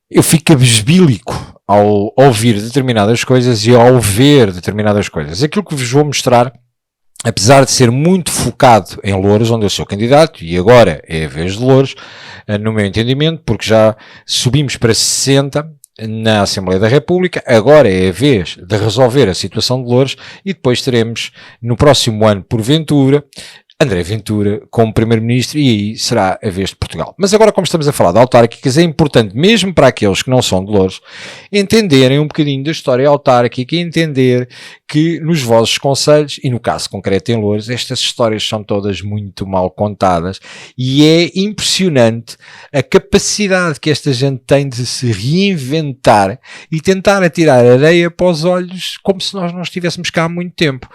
eu fico abesbílico ao ouvir determinadas coisas e ao ver determinadas coisas. Aquilo que vos vou mostrar, apesar de ser muito focado em Loures, onde eu sou candidato, e agora é a vez de Loures, no meu entendimento, porque já subimos para 60 na Assembleia da República, agora é a vez de resolver a situação de Loures e depois teremos no próximo ano, porventura, André Ventura como Primeiro-Ministro e aí será a vez de Portugal. Mas agora, como estamos a falar de autárquicas, é importante, mesmo para aqueles que não são de Loures, entenderem um bocadinho da história autárquica e entender que nos vossos concelhos, e no caso concreto em Loures, estas histórias são todas muito mal contadas e é impressionante a capacidade que esta gente tem de se reinventar e tentar atirar areia para os olhos como se nós não estivéssemos cá há muito tempo.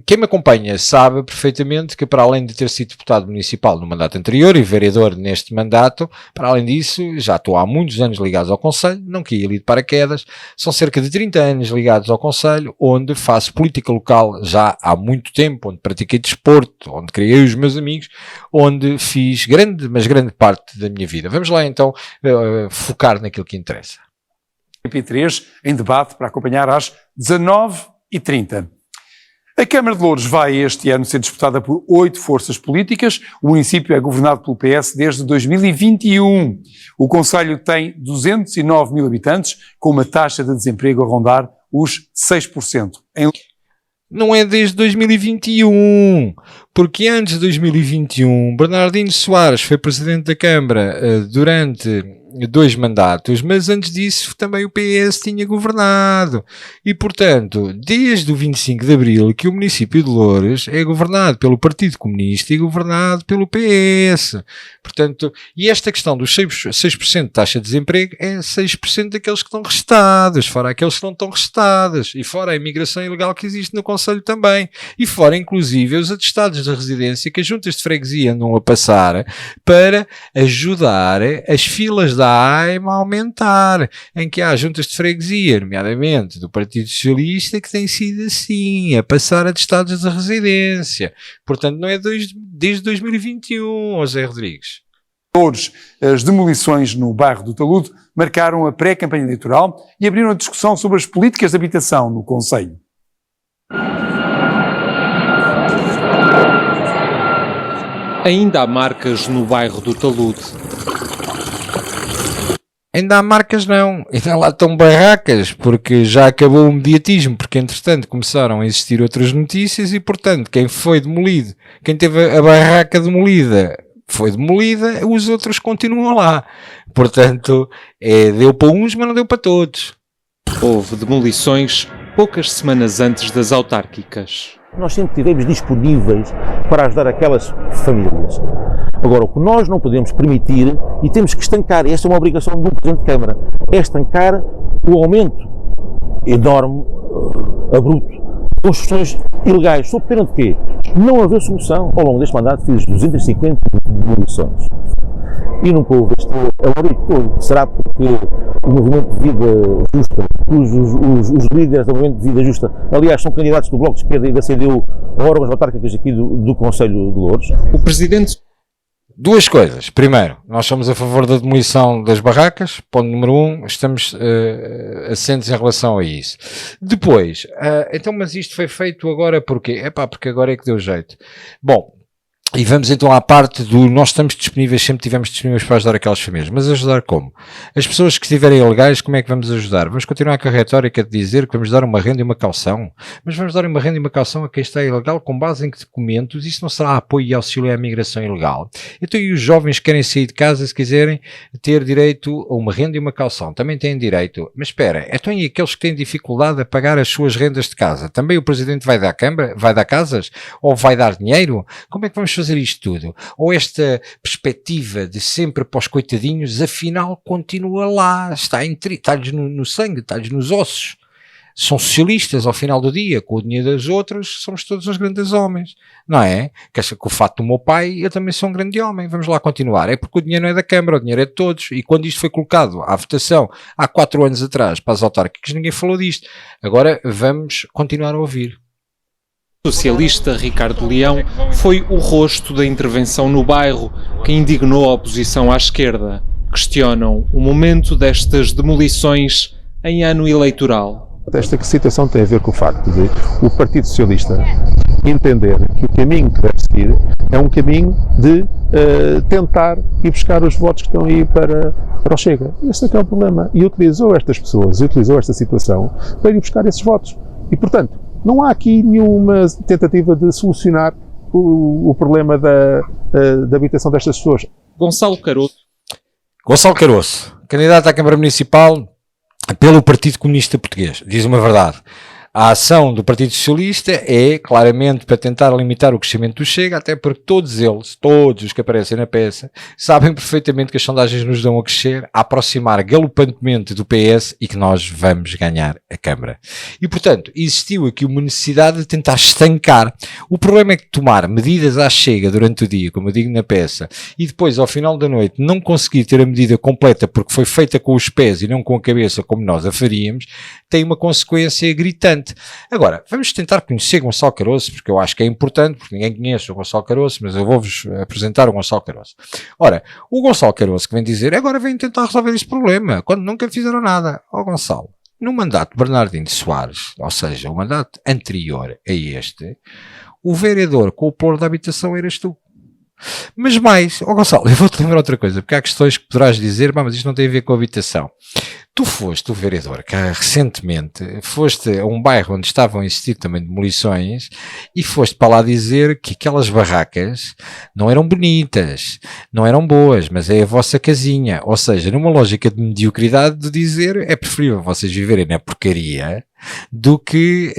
Quem me acompanha sabe perfeitamente que, para além de ter sido deputado municipal no mandato anterior e vereador neste mandato, para além disso, já estou há muitos anos ligados ao Conselho, não caí ali de paraquedas, são cerca de 30 anos ligados ao Conselho, onde faço política local já há muito tempo, onde pratiquei desporto, onde criei os meus amigos, onde fiz grande parte da minha vida. Vamos lá então focar naquilo que interessa. MP3 em debate para acompanhar às 19h30. A Câmara de Loures vai este ano ser disputada por 8 forças políticas. O município é governado pelo PS desde 2021. O concelho tem 209 mil habitantes, com uma taxa de desemprego a rondar os 6%. Não é desde 2021, porque antes de 2021, Bernardino Soares foi Presidente da Câmara durante 2 mandatos, mas antes disso também o PS tinha governado. E, portanto, desde o 25 de Abril que o município de Loures é governado pelo Partido Comunista e governado pelo PS. Portanto, e esta questão dos 6% de taxa de desemprego é 6% daqueles que estão restados, fora aqueles que não estão restados, e fora a imigração ilegal que existe no concelho também, e fora inclusive os atestados de residência que as juntas de freguesia andam a passar para ajudar as filas da AIM a aumentar, em que há juntas de freguesia, nomeadamente do Partido Socialista, que tem sido assim, a passar atestados de residência. Portanto, não é desde 2021, José Rodrigues. Hoje, as demolições no bairro do Talude marcaram a pré-campanha eleitoral e abriram a discussão sobre as políticas de habitação no concelho. Ainda há marcas no bairro do Talude. Ainda há marcas não, ainda lá estão barracas, porque já acabou o mediatismo, porque entretanto começaram a existir outras notícias e portanto quem foi demolido, quem teve a barraca demolida, foi demolida, os outros continuam lá. Portanto, deu para uns, mas não deu para todos. Houve demolições poucas semanas antes das autárquicas. Nós sempre estivemos disponíveis para ajudar aquelas famílias. Agora, o que nós não podemos permitir, e temos que estancar, esta é uma obrigação do Presidente de Câmara, é estancar o aumento enorme, abrupto, de construções ilegais. Sob pena de quê? Não haver solução. Ao longo deste mandato fiz 250 demolições. E nunca houve este alarido todo. Será porque o Movimento de Vida Justa, os líderes do Movimento de Vida Justa, aliás, são candidatos do Bloco de Esquerda e da CDU a órgãos autárquicos aqui do Concelho de Loures? O Presidente... Duas coisas. Primeiro, nós somos a favor da demolição das barracas. Ponto número 1, estamos assentes em relação a isso. Depois, então, mas isto foi feito agora porquê? Porque agora é que deu jeito. Bom, e vamos então à parte do nós estamos disponíveis, sempre tivemos disponíveis para ajudar aquelas famílias. Mas ajudar como? As pessoas que estiverem ilegais, como é que vamos ajudar? Vamos continuar com a retórica de dizer que vamos dar uma renda e uma caução? Mas vamos dar uma renda e uma caução a quem está ilegal com base em que documentos? Isso não será apoio e auxílio à migração ilegal? Então, e os jovens que querem sair de casa, se quiserem ter direito a uma renda e uma caução, também têm direito. Mas espera, então e aqueles que têm dificuldade a pagar as suas rendas de casa? Também o Presidente vai dar Câmara? Vai dar casas? Ou vai dar dinheiro? Como é que vamos fazer isto tudo? Ou esta perspectiva de sempre para os coitadinhos, afinal continua lá, está-lhes no sangue, está-lhes nos ossos. São socialistas ao final do dia, com o dinheiro dos outros, somos todos uns grandes homens, não é? Que acha que o fato do meu pai, eu também sou um grande homem, vamos lá continuar. É porque o dinheiro não é da Câmara, o dinheiro é de todos, e quando isto foi colocado à votação há 4 anos atrás para as autárquicas, ninguém falou disto. Agora vamos continuar a ouvir. O socialista Ricardo Leão foi o rosto da intervenção no bairro que indignou a oposição à esquerda. questionam o momento destas demolições em ano eleitoral. Esta situação tem a ver com o facto de o Partido Socialista entender que o caminho que deve seguir é um caminho de tentar ir buscar os votos que estão aí para o Chega. Este é que é o problema. E utilizou estas pessoas, utilizou esta situação para ir buscar esses votos. E, portanto, não há aqui nenhuma tentativa de solucionar o problema da habitação destas pessoas. Gonçalo Caroço, candidato à Câmara Municipal pelo Partido Comunista Português. Diz uma verdade. A ação do Partido Socialista é claramente para tentar limitar o crescimento do Chega, até porque todos os que aparecem na peça, sabem perfeitamente que as sondagens nos dão a crescer, a aproximar galopantemente do PS e que nós vamos ganhar a Câmara. E, portanto, existiu aqui uma necessidade de tentar estancar. O problema é que tomar medidas à Chega durante o dia, como eu digo na peça, e depois, ao final da noite, não conseguir ter a medida completa porque foi feita com os pés e não com a cabeça como nós a faríamos, tem uma consequência gritante. Agora, vamos tentar conhecer Gonçalo Caroço, porque eu acho que é importante, porque ninguém conhece o Gonçalo Caroço, mas eu vou-vos apresentar o Gonçalo Caroço. Ora, o Gonçalo Caroço que vem dizer, agora vem tentar resolver este problema, quando nunca fizeram nada. Gonçalo, no mandato de Bernardino Soares, ou seja, o mandato anterior a este, o vereador com o plano da habitação eras tu. Mas mais, Gonçalo, eu vou-te lembrar outra coisa, porque há questões que poderás dizer, mas isto não tem a ver com a habitação. Tu foste o vereador que recentemente foste a um bairro onde estavam a existir também demolições e foste para lá dizer que aquelas barracas não eram bonitas, não eram boas, mas é a vossa casinha. Ou seja, numa lógica de mediocridade de dizer é preferível vocês viverem na porcaria do que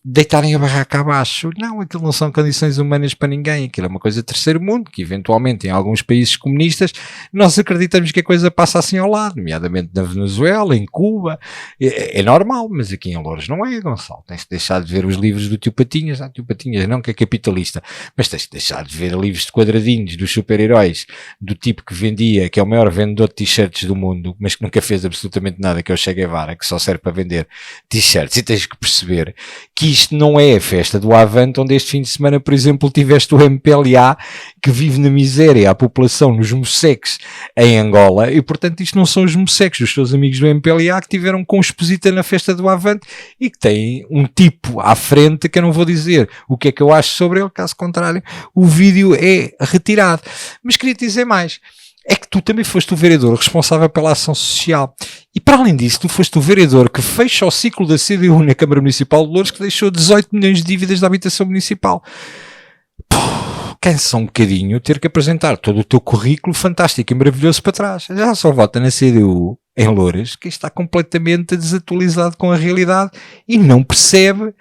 deitarem a barraca abaixo. Não, aquilo não são condições humanas para ninguém, aquilo é uma coisa de terceiro mundo, que eventualmente em alguns países comunistas nós acreditamos que a coisa passa assim ao lado, nomeadamente na Venezuela, em Cuba, é normal, mas aqui em Loures não é, Gonçalo. Tens de deixar de ver os livros do Tio Patinhas, Tio Patinhas não que é capitalista, mas tens de deixar de ver livros de quadradinhos dos super-heróis, do tipo que vendia, que é o maior vendedor de t-shirts do mundo, mas que nunca fez absolutamente nada, que é o Che Guevara, que só serve para vender t-shirts. E tens que perceber que isto não é a festa do Avante, onde este fim de semana, por exemplo, tiveste o MPLA que vive na miséria, a população nos Moseques em Angola, e portanto isto não são os Moseques, os teus amigos do MPLA que tiveram com exposita na festa do Avante e que têm um tipo à frente que eu não vou dizer o que é que eu acho sobre ele, caso contrário o vídeo é retirado. Mas queria dizer mais. É que tu também foste o vereador responsável pela ação social. E para além disso, tu foste o vereador que fecha o ciclo da CDU na Câmara Municipal de Loures, que deixou 18 milhões de dívidas da habitação municipal. Cansa um bocadinho ter que apresentar todo o teu currículo fantástico e maravilhoso para trás. Já só vota na CDU em Loures, que está completamente desatualizado com a realidade e não percebe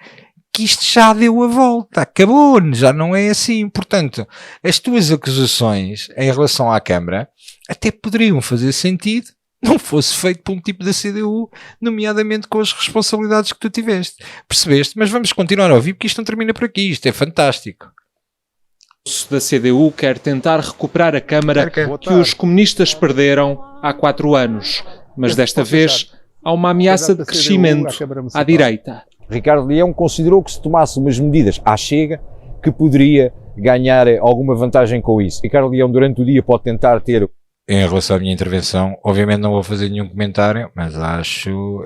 que isto já deu a volta, acabou, já não é assim. Portanto, as tuas acusações em relação à Câmara até poderiam fazer sentido, não fosse feito por um tipo da CDU, nomeadamente com as responsabilidades que tu tiveste. Percebeste? Mas vamos continuar a ouvir, porque isto não termina por aqui, isto é fantástico. Da CDU quer tentar recuperar a Câmara que os comunistas perderam há 4 anos, mas desta vez há uma ameaça de crescimento à direita. Ricardo Leão considerou que se tomasse umas medidas à Chega que poderia ganhar alguma vantagem com isso. Ricardo Leão durante o dia pode tentar ter... Em relação à minha intervenção, obviamente não vou fazer nenhum comentário, mas acho...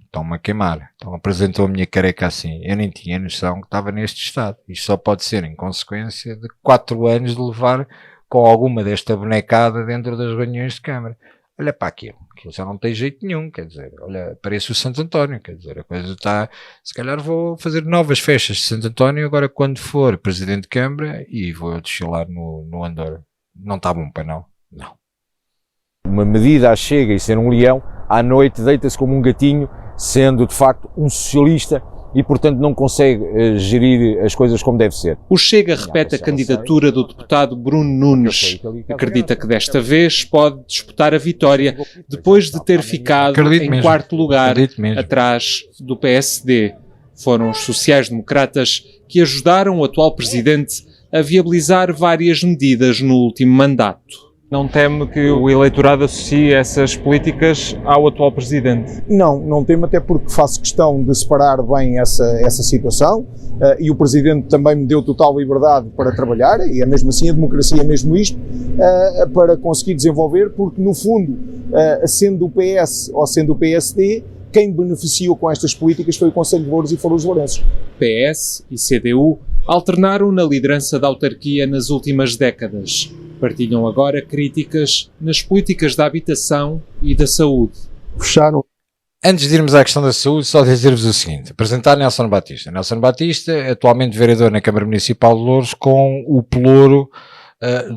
estão-me a queimar. Então apresentou a minha careca assim. Eu nem tinha noção que estava neste estado. Isto só pode ser em consequência de 4 anos de levar com alguma desta bonecada dentro das reuniões de Câmara. Olha para aquilo já não tem jeito nenhum, quer dizer, olha, parece o Santo António, quer dizer, a coisa está, se calhar vou fazer novas festas de Santo António agora quando for Presidente de Câmara e vou desfilar no Andorra. Não está bom para não. Uma medida à Chega e ser um leão, à noite deita-se como um gatinho, sendo de facto um socialista e portanto não consegue gerir as coisas como deve ser. O Chega repete a candidatura do deputado Bruno Nunes. Acredita que desta vez pode disputar a vitória depois de ter ficado em quarto lugar atrás do PSD. Foram os sociais-democratas que ajudaram o atual presidente a viabilizar várias medidas no último mandato. Não teme que o eleitorado associe essas políticas ao atual presidente? Não temo, até porque faço questão de separar bem essa situação e o presidente também me deu total liberdade para trabalhar, e é mesmo assim, a democracia é mesmo isto, para conseguir desenvolver, porque no fundo, sendo o PS ou sendo o PSD, quem beneficiou com estas políticas foi o Conselho de Louros e foram os lourenços. PS e CDU alternaram na liderança da autarquia nas últimas décadas. Partilham agora críticas nas políticas da habitação e da saúde. Fecharam. Antes de irmos à questão da saúde, só dizer-vos o seguinte: apresentar Nelson Batista. Nelson Batista, atualmente vereador na Câmara Municipal de Louros, com o pelouro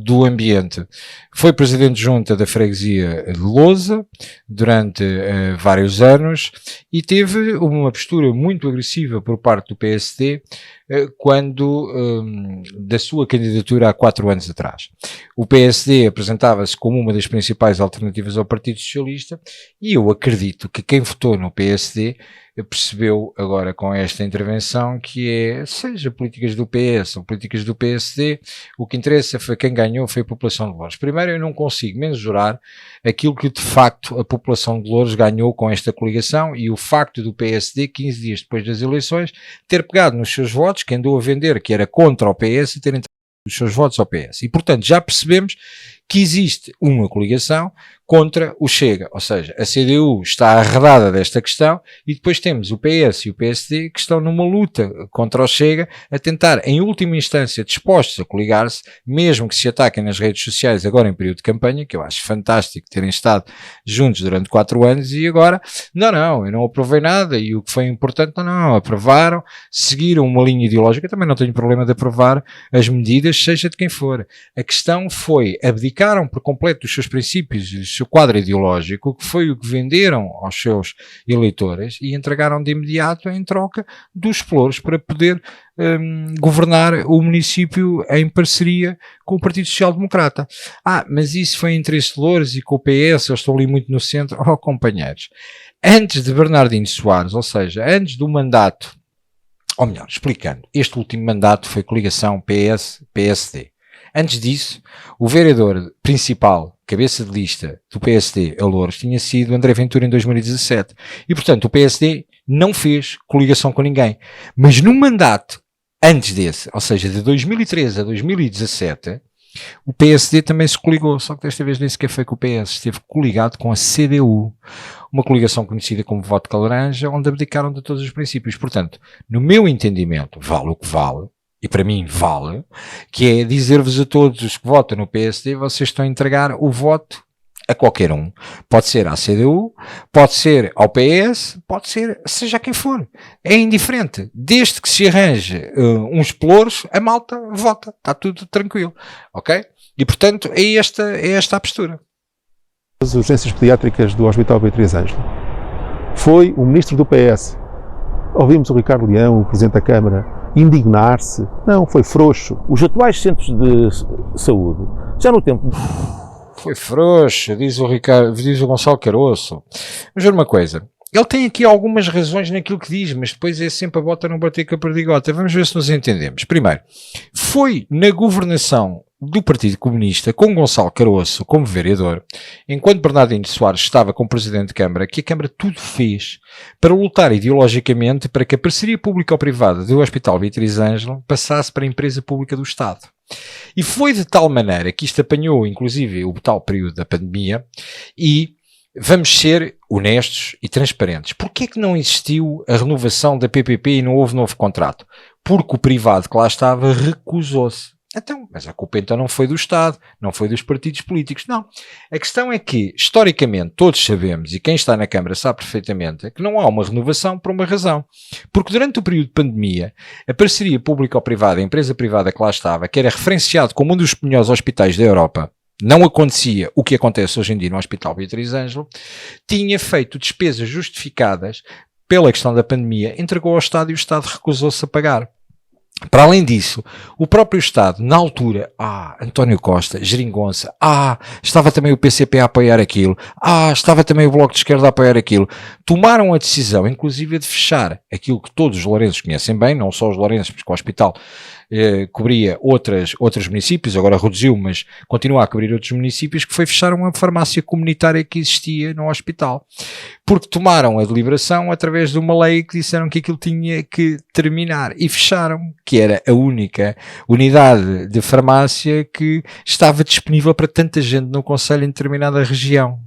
do ambiente. Foi presidente de junta da freguesia de Lousa durante vários anos e teve uma postura muito agressiva por parte do PSD quando da sua candidatura há 4 anos atrás. O PSD apresentava-se como uma das principais alternativas ao Partido Socialista e eu acredito que quem votou no PSD percebeu agora com esta intervenção que seja políticas do PS ou políticas do PSD, o que interessa foi quem ganhou foi a população de Louros. Primeiro, eu não consigo mensurar aquilo que de facto a população de Louros ganhou com esta coligação e o facto do PSD, 15 dias depois das eleições, ter pegado nos seus votos, que andou a vender que era contra o PS e ter entregado os seus votos ao PS. E portanto já percebemos que existe uma coligação contra o Chega, ou seja, a CDU está arredada desta questão e depois temos o PS e o PSD que estão numa luta contra o Chega a tentar, em última instância, dispostos a coligar-se, mesmo que se ataquem nas redes sociais agora em período de campanha, que eu acho fantástico terem estado juntos durante 4 anos e agora, não, eu não aprovei nada e o que foi importante, não, aprovaram, seguiram uma linha ideológica, eu também não tenho problema de aprovar as medidas, seja de quem for. A questão foi, abdicaram por completo dos seus princípios e do seu quadro ideológico, que foi o que venderam aos seus eleitores e entregaram de imediato em troca dos pelouros para poder governar o município em parceria com o Partido Social Democrata. Mas isso foi em interesse de Louros e com o PS, eu estou ali muito no centro. Companheiros, antes de Bernardino Soares, ou seja, antes do mandato, ou melhor, explicando, este último mandato foi coligação PS-PSD. Antes disso, o vereador principal, cabeça de lista do PSD a Louros, tinha sido André Ventura em 2017. E, portanto, o PSD não fez coligação com ninguém. Mas no mandato antes desse, ou seja, de 2013 a 2017, o PSD também se coligou, só que desta vez nem sequer foi com o PS, esteve coligado com a CDU. Uma coligação conhecida como voto de laranja, onde abdicaram de todos os princípios. Portanto, no meu entendimento, vale o que vale, e para mim vale, que é dizer-vos a todos os que votam no PSD, vocês estão a entregar o voto a qualquer um. Pode ser à CDU, pode ser ao PS, pode ser seja quem for. É indiferente. Desde que se arranje uns pelouros, a malta vota. Está tudo tranquilo. Ok? E portanto é esta a postura. As urgências pediátricas do Hospital Beatriz Ângelo. Foi o ministro do PS. Ouvimos o Ricardo Leão, o presidente da Câmara, indignar-se. Não, foi frouxo. Os atuais centros de saúde, já no tempo... Foi frouxo, diz o Gonçalo Caroço. Vamos ver uma coisa. Ele tem aqui algumas razões naquilo que diz, mas depois é sempre a bota não bater com a perdigota. Vamos ver se nos entendemos. Primeiro, foi na governação do Partido Comunista, com Gonçalo Caroço como vereador, enquanto Bernardino Soares estava como Presidente de Câmara, que a Câmara tudo fez para lutar ideologicamente para que a parceria pública ou privada do Hospital Beatriz Ângelo passasse para a empresa pública do Estado. E foi de tal maneira que isto apanhou, inclusive, o tal período da pandemia e vamos ser honestos e transparentes. Porquê é que não existiu a renovação da PPP e não houve novo contrato? Porque o privado que lá estava recusou-se. Então, mas a culpa então não foi do Estado, não foi dos partidos políticos, não. A questão é que, historicamente, todos sabemos, e quem está na Câmara sabe perfeitamente, que não há uma renovação por uma razão. Porque durante o período de pandemia, a parceria pública ou privada, a empresa privada que lá estava, que era referenciado como um dos melhores hospitais da Europa, não acontecia o que acontece hoje em dia no Hospital Beatriz Ângelo, tinha feito despesas justificadas pela questão da pandemia, entregou ao Estado e o Estado recusou-se a pagar. Para além disso, o próprio Estado, na altura, António Costa, Geringonça, estava também o PCP a apoiar aquilo, estava também o Bloco de Esquerda a apoiar aquilo, tomaram a decisão, inclusive, de fechar aquilo que todos os lourenços conhecem bem, não só os lourenços, porque o hospital cobria outros municípios, agora reduziu, mas continua a cobrir outros municípios, que foi fechar uma farmácia comunitária que existia no hospital. Porque tomaram a deliberação através de uma lei que disseram que aquilo tinha que terminar e fecharam, que era a única unidade de farmácia que estava disponível para tanta gente no concelho em determinada região.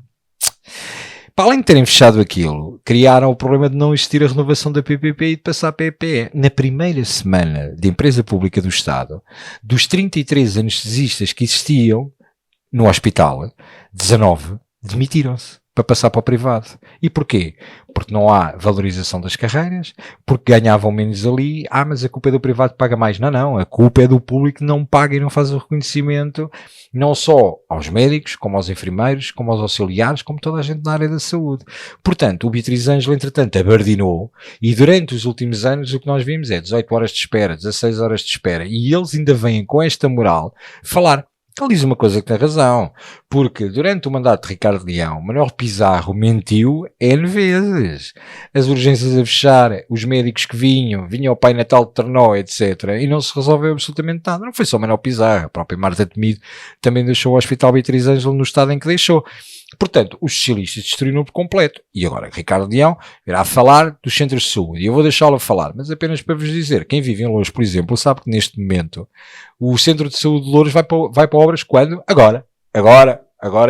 Para além de terem fechado aquilo, criaram o problema de não existir a renovação da PPP e de passar a PPE. Na primeira semana de empresa pública do Estado, dos 33 anestesistas que existiam no hospital, 19 demitiram-se para passar para o privado. E porquê? Porque não há valorização das carreiras, porque ganhavam menos ali, mas a culpa é do privado que paga mais. Não, a culpa é do público que não paga e não faz o reconhecimento, não só aos médicos, como aos enfermeiros, como aos auxiliares, como toda a gente na área da saúde. Portanto, o Beatriz Ângelo, entretanto, abardinou, e durante os últimos anos o que nós vimos é 18 horas de espera, 16 horas de espera, e eles ainda vêm com esta moral falar. Ele diz uma coisa que tem razão, porque durante o mandato de Ricardo Leão, Manuel Pizarro mentiu N vezes. As urgências a fechar, os médicos que vinha o Pai Natal de Ternó, etc. E não se resolveu absolutamente nada. Não foi só Manuel Pizarro, a própria Marta Temido também deixou o Hospital Beatriz Ângelo no estado em que deixou. Portanto, os socialistas destruíram por completo. E agora, Ricardo Leão irá falar dos centros de saúde. E eu vou deixá-lo falar, mas apenas para vos dizer, quem vive em Loures, por exemplo, sabe que neste momento o centro de saúde de Loures vai para obras quando? Agora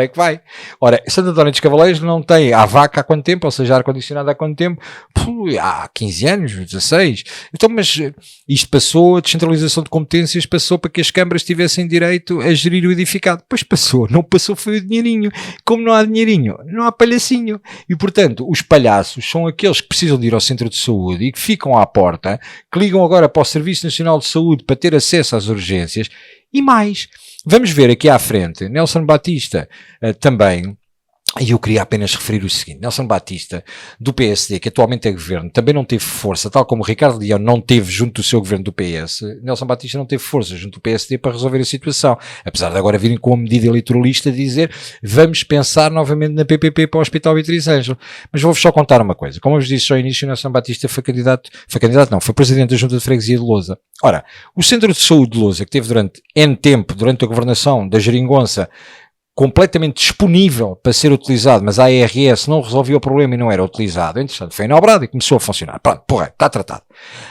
é que vai. Ora, Santo António dos Cavaleiros não tem a vaca há quanto tempo, ou seja, ar-condicionado há quanto tempo? Há 15 anos, 16. Então, mas isto passou, a descentralização de competências passou para que as câmaras tivessem direito a gerir o edificado. Pois passou, não passou foi o dinheirinho. Como não há dinheirinho, não há palhacinho. E, portanto, os palhaços são aqueles que precisam de ir ao centro de saúde e que ficam à porta, que ligam agora para o Serviço Nacional de Saúde para ter acesso às urgências e mais. Vamos ver aqui à frente, Nelson Batista também, e eu queria apenas referir o seguinte, Nelson Batista, do PSD, que atualmente é governo, também não teve força, tal como Ricardo Leão não teve junto do seu governo do PS, Nelson Batista não teve força junto do PSD para resolver a situação, apesar de agora virem com a medida eleitoralista de dizer, vamos pensar novamente na PPP para o Hospital Beatriz Ângelo. Mas vou-vos só contar uma coisa, como eu vos disse ao início, Nelson Batista foi presidente da Junta de Freguesia de Lousa. Ora, o Centro de Saúde de Lousa, que teve durante N tempo, durante a governação da Geringonça, completamente disponível para ser utilizado, mas a ARS não resolveu o problema e não era utilizado. Entretanto, foi inaugurado e começou a funcionar. Pronto, porra, está tratado.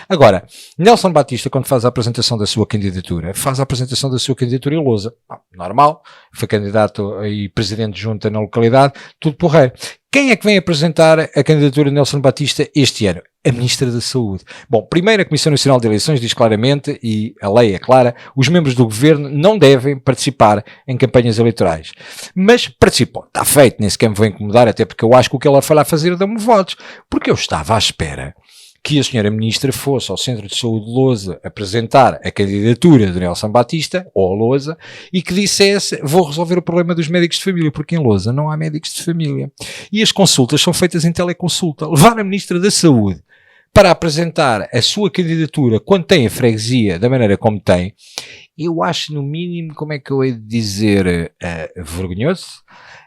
Agora, Nelson Batista, quando faz a apresentação da sua candidatura, faz a apresentação da sua candidatura em Lousa. Normal, foi candidato e presidente de junta na localidade, tudo porreiro. Quem é que vem apresentar a candidatura de Nelson Batista este ano? A Ministra da Saúde. Bom, primeiro a Comissão Nacional de Eleições diz claramente, e a lei é clara, os membros do Governo não devem participar em campanhas eleitorais. Mas participou. Está feito, nem sequer me vou incomodar, até porque eu acho que o que ela foi lá fazer dá-me votos. Porque eu estava à espera que a senhora Ministra fosse ao Centro de Saúde de Lousa apresentar a candidatura de Nelson Batista, ou a Lousa, e que dissesse, vou resolver o problema dos médicos de família, porque em Lousa não há médicos de família. E as consultas são feitas em teleconsulta. Levar a Ministra da Saúde para apresentar a sua candidatura quando tem a freguesia da maneira como tem, eu acho no mínimo, como é que eu hei de dizer, vergonhoso,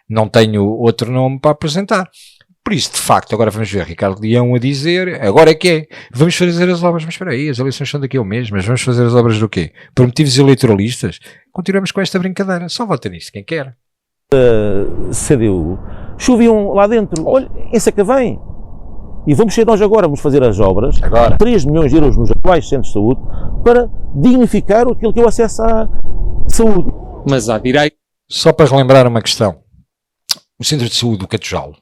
não tenho outro nome para apresentar. Por isso, de facto, agora vamos ver Ricardo Leão a dizer, agora é que é, vamos fazer as obras, mas espera aí, as eleições são daqui a um mês, mas vamos fazer as obras do quê? Por motivos eleitoralistas? Continuamos com esta brincadeira, só vota nisso quem quer. CDU, choviam lá dentro, olha, em Sacavém, e vamos ser nós agora, vamos fazer as obras, agora. 3 milhões de euros nos atuais centros de saúde, para dignificar aquilo que é o acesso à saúde. Mas há direito. Só para relembrar uma questão, o Centro de Saúde do Catujal,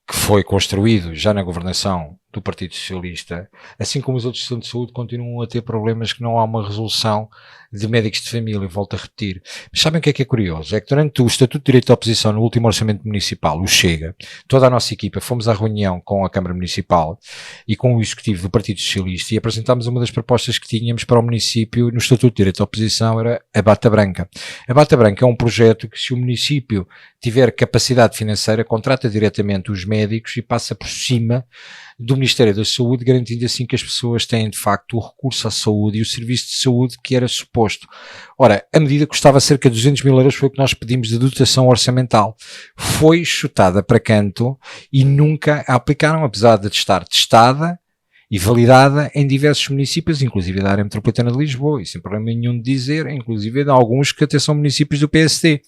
que foi construído já na governação do Partido Socialista, assim como os outros centros de saúde continuam a ter problemas que não há uma resolução de médicos de família, volto a repetir. Mas sabem o que é curioso? É que durante o Estatuto de Direito da Oposição, no último orçamento municipal, o Chega, toda a nossa equipa, fomos à reunião com a Câmara Municipal e com o Executivo do Partido Socialista e apresentámos uma das propostas que tínhamos para o município no Estatuto de Direito da Oposição, era a Bata Branca. A Bata Branca é um projeto que, se o município tiver capacidade financeira, contrata diretamente os médicos e passa por cima do Ministério da Saúde, garantindo assim que as pessoas têm de facto o recurso à saúde e o serviço de saúde que era suposto. Ora, a medida custava cerca de 200 mil euros, foi o que nós pedimos de dotação orçamental. Foi chutada para canto e nunca a aplicaram, apesar de estar testada e validada em diversos municípios, inclusive da área metropolitana de Lisboa, e sem problema nenhum de dizer, inclusive de alguns que até são municípios do PSD.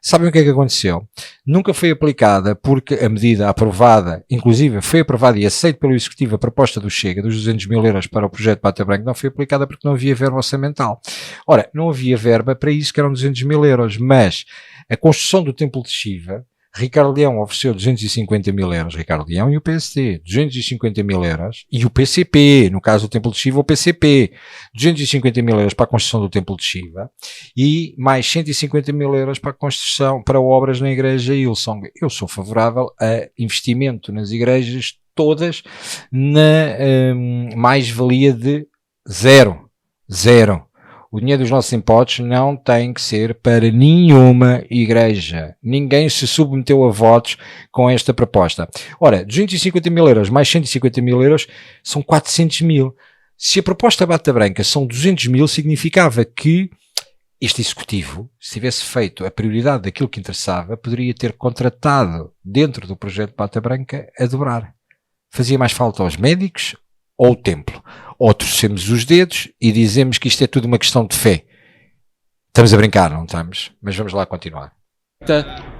Sabem o que é que aconteceu? Nunca foi aplicada porque a medida aprovada, inclusive foi aprovada e aceita pelo Executivo a proposta do Chega, dos 200 mil euros para o projeto Bata Branca, não foi aplicada porque não havia verba orçamental. Ora, não havia verba para isso, que eram 200 mil euros, mas a construção do Templo de Shiva, Ricardo Leão ofereceu 250 mil euros, Ricardo Leão e o PSD, 250 mil euros, e o PCP, no caso do Templo de Shiva, o PCP, 250 mil euros para a construção do Templo de Shiva, e mais 150 mil euros para a construção, para obras na Igreja Hillsong. Eu sou favorável a investimento nas igrejas todas na mais-valia de zero. O dinheiro dos nossos impostos não tem que ser para nenhuma igreja. Ninguém se submeteu a votos com esta proposta. Ora, 250 mil euros mais 150 mil euros são 400 mil. Se a proposta Bata Branca são 200 mil, significava que este Executivo, se tivesse feito a prioridade daquilo que interessava, poderia ter contratado dentro do projeto Bata Branca a dobrar. Fazia mais falta aos médicos ou o templo. Ou torcemos os dedos e dizemos que isto é tudo uma questão de fé. Estamos a brincar, não estamos? Mas vamos lá continuar.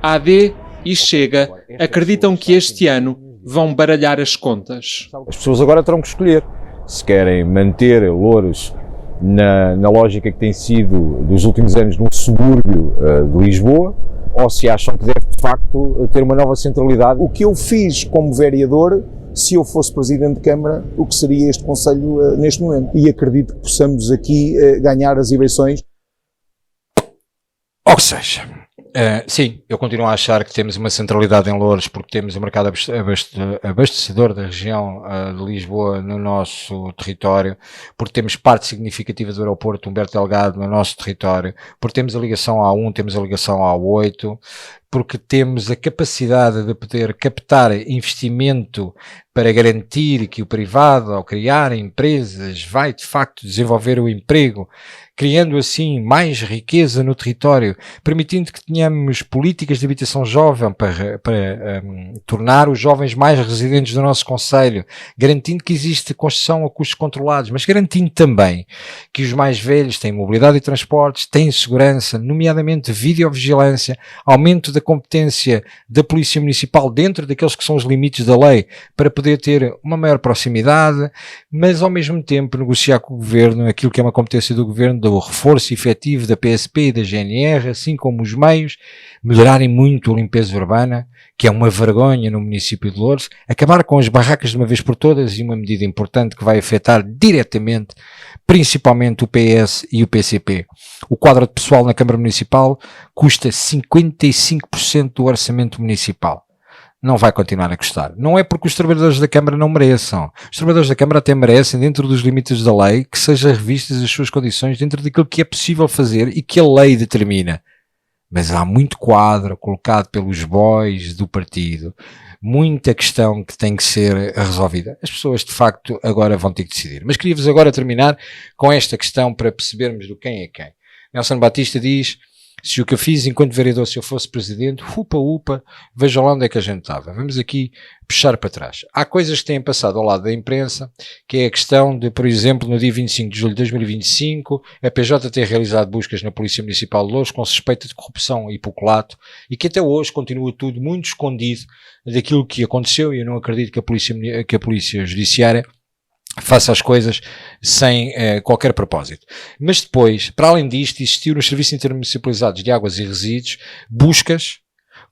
AD e Chega acreditam que este ano vão baralhar as contas. As pessoas agora terão que escolher se querem manter Loures na lógica que tem sido dos últimos anos num subúrbio de Lisboa, ou se acham que deve de facto ter uma nova centralidade. O que eu fiz como vereador, se eu fosse Presidente de Câmara, o que seria este Conselho neste momento. E acredito que possamos aqui ganhar as eleições. Ou seja, sim, eu continuo a achar que temos uma centralidade em Loures porque temos o mercado abastecedor da região de Lisboa no nosso território, porque temos parte significativa do aeroporto Humberto Delgado no nosso território, porque temos a ligação A1, temos a ligação A8, porque temos a capacidade de poder captar investimento para garantir que o privado, ao criar empresas, vai de facto desenvolver o emprego, criando assim mais riqueza no território, permitindo que tenhamos políticas de habitação jovem para tornar os jovens mais residentes do nosso concelho, garantindo que existe construção a custos controlados, mas garantindo também que os mais velhos têm mobilidade e transportes, têm segurança, nomeadamente videovigilância, aumento da competência da Polícia Municipal dentro daqueles que são os limites da lei, para poder ter uma maior proximidade, mas ao mesmo tempo negociar com o Governo aquilo que é uma competência do Governo, do reforço efetivo da PSP e da GNR, assim como os meios, melhorarem muito a limpeza urbana, que é uma vergonha no município de Loures, acabar com as barracas de uma vez por todas, e uma medida importante que vai afetar diretamente, principalmente o PS e o PCP. O quadro de pessoal na Câmara Municipal custa 55% do orçamento municipal. Não vai continuar a custar. Não é porque os trabalhadores da Câmara não mereçam. Os trabalhadores da Câmara até merecem, dentro dos limites da lei, que sejam revistas as suas condições dentro daquilo que é possível fazer e que a lei determina. Mas há muito quadro colocado pelos boys do partido, muita questão que tem que ser resolvida. As pessoas, de facto, agora vão ter que decidir. Mas queria-vos agora terminar com esta questão para percebermos do quem é quem. Nelson Batista diz: se o que eu fiz enquanto vereador, se eu fosse presidente, upa, vejam lá onde é que a gente estava. Vamos aqui puxar para trás. Há coisas que têm passado ao lado da imprensa, que é a questão de, por exemplo, no dia 25 de julho de 2025, a PJ ter realizado buscas na Polícia Municipal de Loures com suspeita de corrupção e peculato, e que até hoje continua tudo muito escondido daquilo que aconteceu, e eu não acredito que a Polícia Judiciária faça as coisas sem qualquer propósito. Mas depois, para além disto, existiu nos Serviços Intermunicipalizados de Águas e Resíduos buscas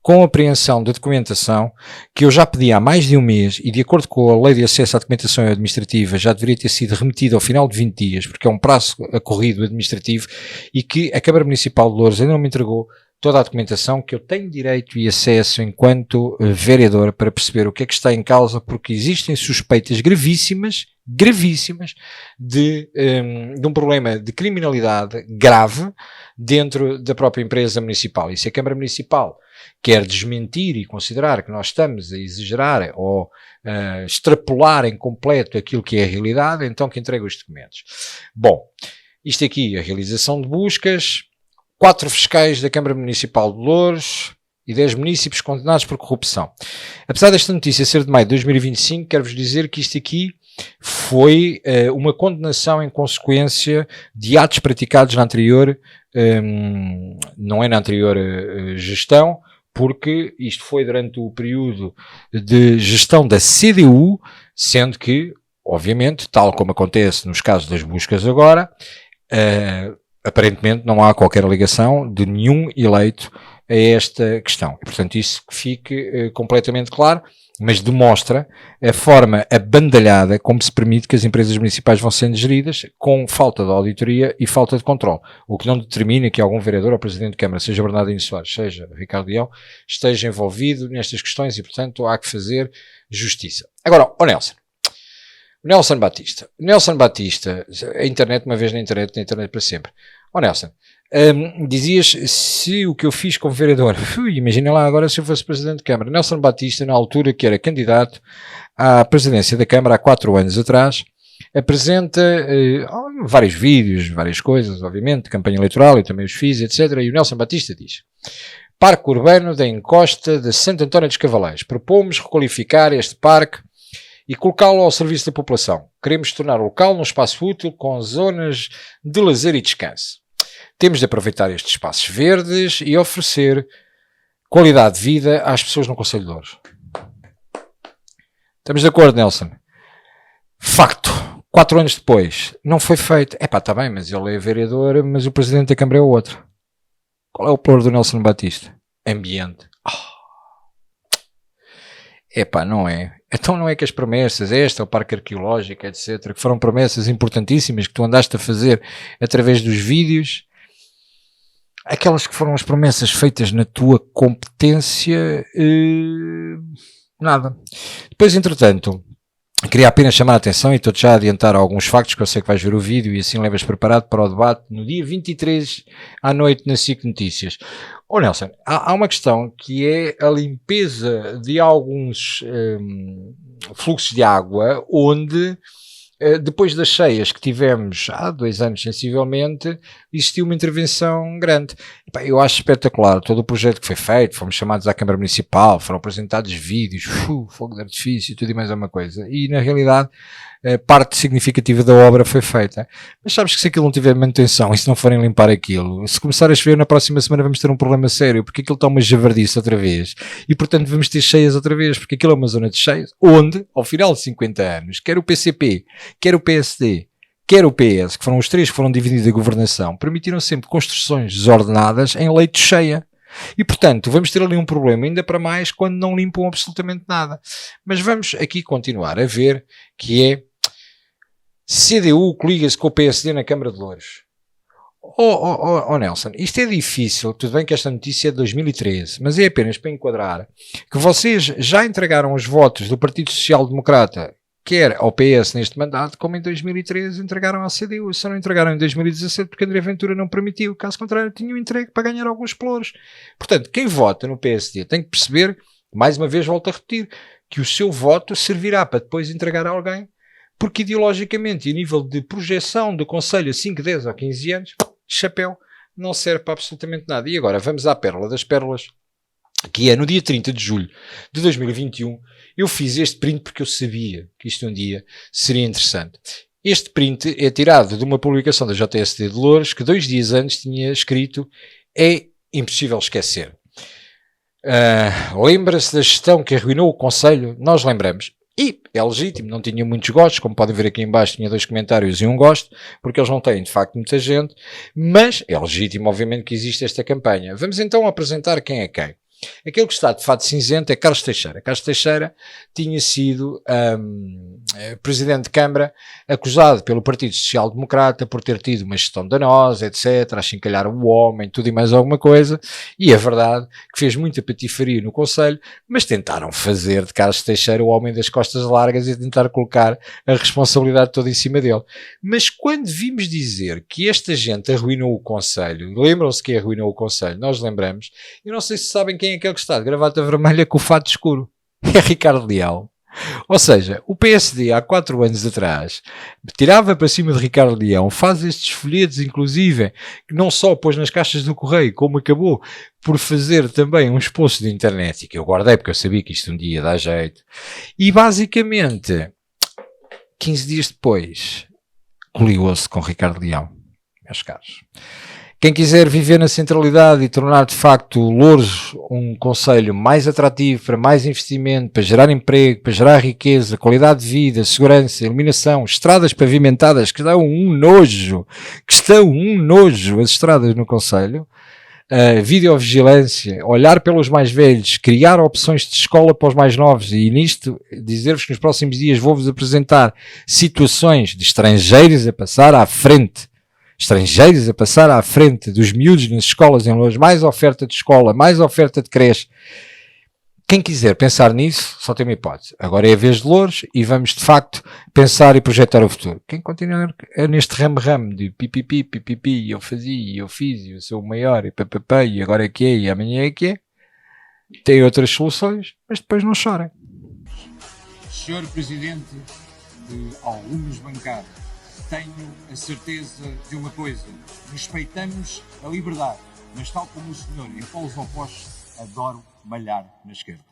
com apreensão de documentação que eu já pedi há mais de um mês, e de acordo com a Lei de Acesso à Documentação Administrativa já deveria ter sido remetida ao final de 20 dias, porque é um prazo acorrido administrativo, e que a Câmara Municipal de Loures ainda não me entregou toda a documentação que eu tenho direito e acesso enquanto vereador para perceber o que é que está em causa, porque existem suspeitas gravíssimas de um problema de criminalidade grave dentro da própria empresa municipal. E se a Câmara Municipal quer desmentir e considerar que nós estamos a exagerar ou extrapolar em completo aquilo que é a realidade, então que entregue os documentos. Bom, isto aqui, a realização de buscas, 4 fiscais da Câmara Municipal de Loures e 10 munícipes condenados por corrupção. Apesar desta notícia ser de maio de 2025, quero-vos dizer que isto aqui foi uma condenação em consequência de atos praticados na anterior, não é na anterior gestão, porque isto foi durante o período de gestão da CDU, sendo que, obviamente, tal como acontece nos casos das buscas agora, aparentemente não há qualquer ligação de nenhum eleito a esta questão. E, portanto, isso que fique completamente claro, mas demonstra a forma abandalhada como se permite que as empresas municipais vão sendo geridas com falta de auditoria e falta de controle. O que não determina que algum vereador ou presidente de Câmara, seja Bernardino Soares, seja Ricardo Leão, esteja envolvido nestas questões e, portanto, há que fazer justiça. Agora, o Nelson Batista, a internet uma vez na internet para sempre. Nelson, dizias, se o que eu fiz como vereador, imagina lá agora se eu fosse presidente de Câmara. Nelson Batista, na altura que era candidato à presidência da Câmara há 4 anos atrás, apresenta vários vídeos, várias coisas, obviamente, de campanha eleitoral, eu também os fiz, etc. E o Nelson Batista diz: Parque Urbano da Encosta de Santo António dos Cavaleiros. Propomos requalificar este parque e colocá-lo ao serviço da população. Queremos tornar o local num espaço útil com zonas de lazer e descanso. Temos de aproveitar estes espaços verdes e oferecer qualidade de vida às pessoas no Concelho de Louros. Estamos de acordo, Nelson? Facto. 4 anos depois, não foi feito. Está bem, mas ele é vereador, mas o presidente da Câmara é o outro. Qual é o plano do Nelson Batista? Ambiente. Não é. Então não é que as promessas, o Parque Arqueológico, etc., que foram promessas importantíssimas que tu andaste a fazer através dos vídeos, aquelas que foram as promessas feitas na tua competência, nada. Depois, entretanto, queria apenas chamar a atenção e estou-te já a adiantar alguns factos, que eu sei que vais ver o vídeo e assim levas preparado para o debate no dia 23 à noite na SIC Notícias. Nelson, há uma questão que é a limpeza de alguns fluxos de água, onde depois das cheias que tivemos há 2 anos sensivelmente, existiu uma intervenção grande. Eu acho espetacular todo o projeto que foi feito, fomos chamados à Câmara Municipal, foram apresentados vídeos, fogo de artifício, tudo e mais alguma coisa. E na realidade, parte significativa da obra foi feita. Mas sabes que se aquilo não tiver manutenção e se não forem limpar aquilo, se começar a chover na próxima semana vamos ter um problema sério, porque aquilo está uma javardice outra vez. E portanto vamos ter cheias outra vez, porque aquilo é uma zona de cheias, onde, ao final de 50 anos, quer o PCP, quer o PSD, quer o PS, que foram os 3 que foram divididos a governação, permitiram sempre construções desordenadas em leito cheia. E, portanto, vamos ter ali um problema, ainda para mais, quando não limpam absolutamente nada. Mas vamos aqui continuar a ver que é CDU coliga-se com o PSD na Câmara de Louros. Nelson, isto é difícil, tudo bem que esta notícia é de 2013, mas é apenas para enquadrar que vocês já entregaram os votos do Partido Social Democrata, quer ao PS neste mandato, como em 2013 entregaram à CDU. Só não entregaram em 2017 porque André Ventura não permitiu, caso contrário tinham entregue para ganhar alguns pelouros. Portanto, quem vota no PSD tem que perceber, mais uma vez volto a repetir, que o seu voto servirá para depois entregar a alguém, porque ideologicamente e a nível de projeção do Conselho a 5, 10 ou 15 anos, chapéu, não serve para absolutamente nada. E agora vamos à pérola das pérolas, que é no dia 30 de julho de 2021, eu fiz este print porque eu sabia que isto um dia seria interessante. Este print é tirado de uma publicação da JSD de Louros, que 2 dias antes tinha escrito: é impossível esquecer. Lembra-se da gestão que arruinou o Conselho? Nós lembramos. E é legítimo, não tinha muitos gostos, como podem ver aqui em baixo tinha 2 comentários e 1 gosto, porque eles não têm de facto muita gente, mas é legítimo obviamente que existe esta campanha. Vamos então apresentar quem é quem. Aquele que está de fato cinzento é Carlos Teixeira. Carlos Teixeira tinha sido presidente de Câmara, acusado pelo Partido Social Democrata por ter tido uma gestão danosa, etc., a chincalhar o homem, tudo e mais alguma coisa, e é verdade que fez muita patifaria no Conselho, mas tentaram fazer de Carlos Teixeira o homem das costas largas e tentar colocar a responsabilidade toda em cima dele. Mas quando vimos dizer que esta gente arruinou o Conselho, lembram-se que arruinou o Conselho, nós lembramos, eu não sei se sabem quem é aquele que está de gravata vermelha com o fato escuro. É Ricardo Leão. Ou seja, o PSD há 4 anos atrás tirava para cima de Ricardo Leão, faz estes folhetos inclusive, que não só pôs nas caixas do correio, como acabou por fazer também uns posts de internet, e que eu guardei porque eu sabia que isto um dia dá jeito. E basicamente 15 dias depois, coliou-se com Ricardo Leão, meus caros. Quem quiser viver na centralidade e tornar de facto Louros um concelho mais atrativo para mais investimento, para gerar emprego, para gerar riqueza, qualidade de vida, segurança, iluminação, estradas pavimentadas, que estão um nojo, as estradas no concelho, videovigilância, olhar pelos mais velhos, criar opções de escola para os mais novos, e nisto dizer-vos que nos próximos dias vou-vos apresentar situações de estrangeiros a passar à frente dos miúdos nas escolas em Louros, mais oferta de escola, mais oferta de creche. Quem quiser pensar nisso, só tem uma hipótese. Agora é a vez de Louros e vamos, de facto, pensar e projetar o futuro. Quem continuar neste ramo de pipipi, eu fazia, eu fiz, eu sou o maior, e papapá, e agora é que é, e amanhã é que é, tem outras soluções, mas depois não chorem. Senhor Presidente de algumas bancadas, tenho a certeza de uma coisa: respeitamos a liberdade, mas tal como o senhor, em polos opostos, adoro malhar na esquerda.